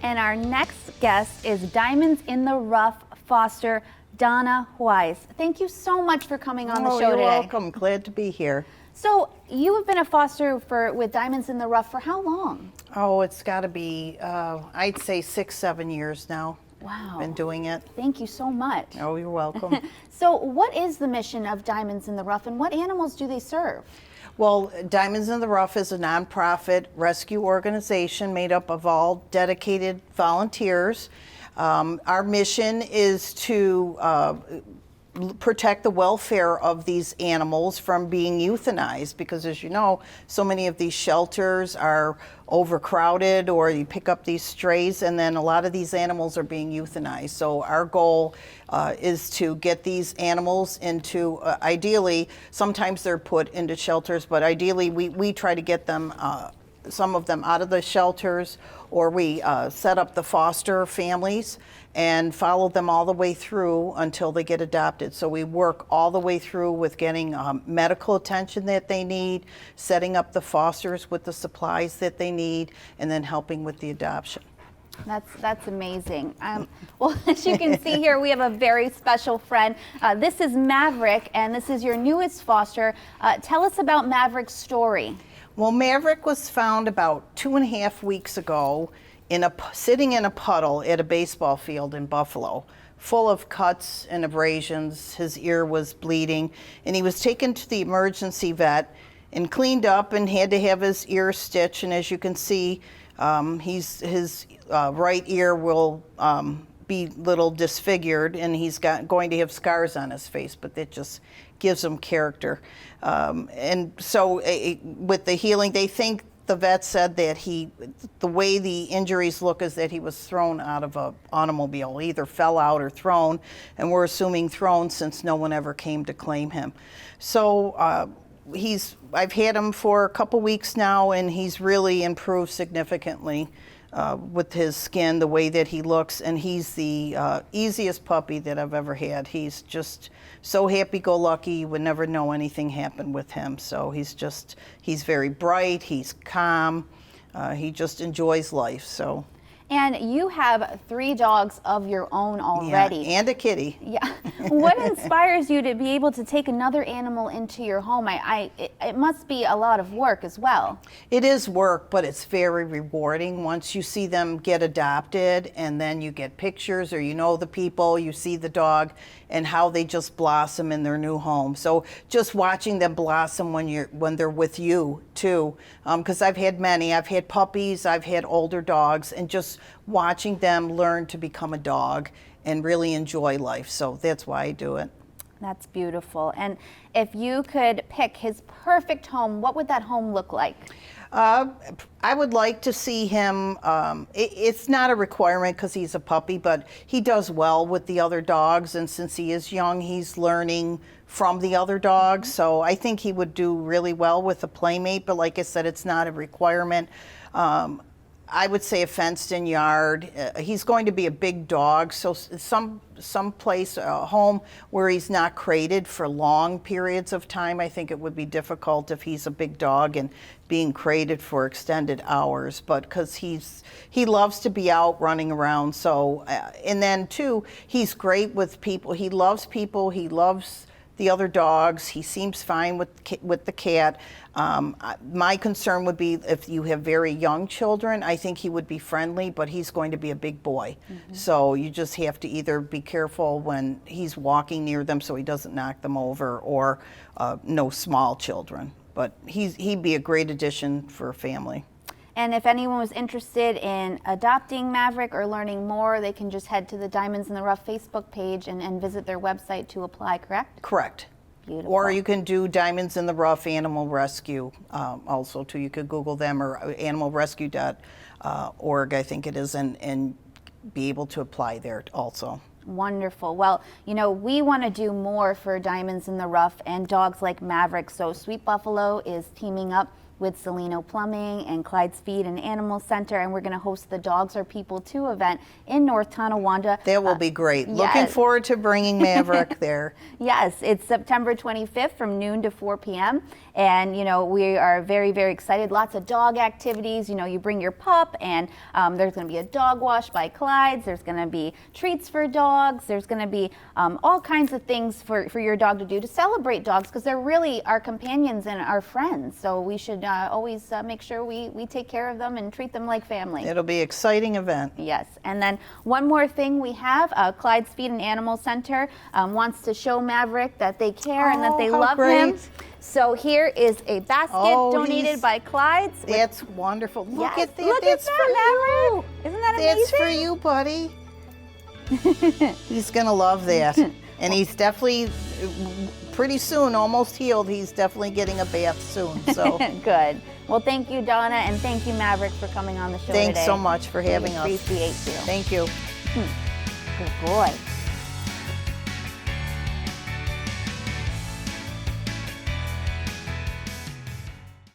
And our next guest is Diamonds in the Rough foster Donna Weiss. Thank you so much for coming on the show You're today. welcome. Glad to be here. So you have been a foster with Diamonds in the Rough for how long? Oh, it's got to be, I'd say 6-7 years now. Wow. Been doing it. Thank you so much. Oh, you're welcome. So what is the mission of Diamonds in the Rough and what animals do they serve? Well, Diamonds in the Rough is a nonprofit rescue organization made up of all dedicated volunteers. Our mission is to protect the welfare of these animals from being euthanized, because as you know, so many of these shelters are overcrowded, or you pick up these strays and then a lot of these animals are being euthanized. So our goal is to get these animals into, ideally, sometimes they're put into shelters, but ideally we try to get them, some of them out of the shelters, or we set up the foster families and follow them all the way through until they get adopted. So we work all the way through with getting medical attention that they need, setting up the fosters with the supplies that they need, and then helping with the adoption. That's amazing. Well, as you can see here, we have a very special friend. This is Maverick, and this is your newest foster. Tell us about Maverick's story. Well, Maverick was found about 2.5 weeks ago sitting in a puddle at a baseball field in Buffalo, full of cuts and abrasions. His ear was bleeding, and he was taken to the emergency vet and cleaned up and had to have his ear stitched. And as you can see, his right ear will be a little disfigured, and he's going to have scars on his face, but that just gives him character. And so with the healing, they think, the vet said that the way the injuries look is that he was thrown out of an automobile, either fell out or thrown, and we're assuming thrown since no one ever came to claim him. So I've had him for a couple weeks now, and he's really improved significantly with his skin, the way that he looks, and he's the easiest puppy that I've ever had. He's just so happy-go-lucky, you would never know anything happened with him. So he's very bright, he's calm, he just enjoys life. So. And you have 3 dogs of your own already. Yeah, and a kitty. Yeah. What inspires you to be able to take another animal into your home? It must be a lot of work as well. It is work, but it's very rewarding once you see them get adopted, and then you get pictures, or you know the people, you see the dog, and how they just blossom in their new home. So just watching them blossom when they're with you too, because I've had many. I've had puppies, I've had older dogs, and just watching them learn to become a dog and really enjoy life. So that's why I do it. That's beautiful. And if you could pick his perfect home, what would that home look like? I would like to see him, it's not a requirement because he's a puppy, but he does well with the other dogs, and since he is young, he's learning from the other dogs. So I think he would do really well with a playmate, but like I said, it's not a requirement. I would say a fenced-in yard. He's going to be a big dog, so some place, a home where he's not crated for long periods of time. I think it would be difficult if he's a big dog and being crated for extended hours, but because he loves to be out running around. So, and then too, he's great with people. He loves people. He loves the other dogs. He seems fine with the cat. My concern would be if you have very young children, I think he would be friendly, but he's going to be a big boy. Mm-hmm. So you just have to either be careful when he's walking near them so he doesn't knock them over, or no small children. But he'd be a great addition for a family. And if anyone was interested in adopting Maverick or learning more, they can just head to the Diamonds in the Rough Facebook page and visit their website to apply, correct? Correct. Beautiful. Or you can do Diamonds in the Rough Animal Rescue also too. You could Google them, or animalrescue.org, I think it is, and be able to apply there also. Wonderful. Well, you know, we want to do more for Diamonds in the Rough and dogs like Maverick, so Sweet Buffalo is teaming up with Celino Plumbing and Clyde's Feed and Animal Center, and we're going to host the Dogs Are People Too event in North Tonawanda. That will be great. Yes. Looking forward to bringing Maverick there. Yes, it's September 25th from noon to 4 p.m. And, we are very, very excited. Lots of dog activities. You bring your pup, and there's going to be a dog wash by Clyde's. There's going to be treats for dogs. There's going to be all kinds of things for your dog to do to celebrate dogs, because they're really our companions and our friends. So we should always make sure we take care of them and treat them like family. It'll be an exciting event. Yes, and then one more thing we have, Clyde's Feed and Animal Center wants to show Maverick that they care and that they how love great. him. So here is a basket donated by Clyde's. That's wonderful. Look Yes, at that. look That's at that, Maverick. Isn't that amazing? That's for you, buddy. He's going to love that. And he's definitely, pretty soon, almost healed, he's definitely getting a bath soon. So Good. Well, thank you, Donna, and thank you, Maverick, for coming on the show thanks today. so much for having us. We appreciate you. Thank you. Good boy.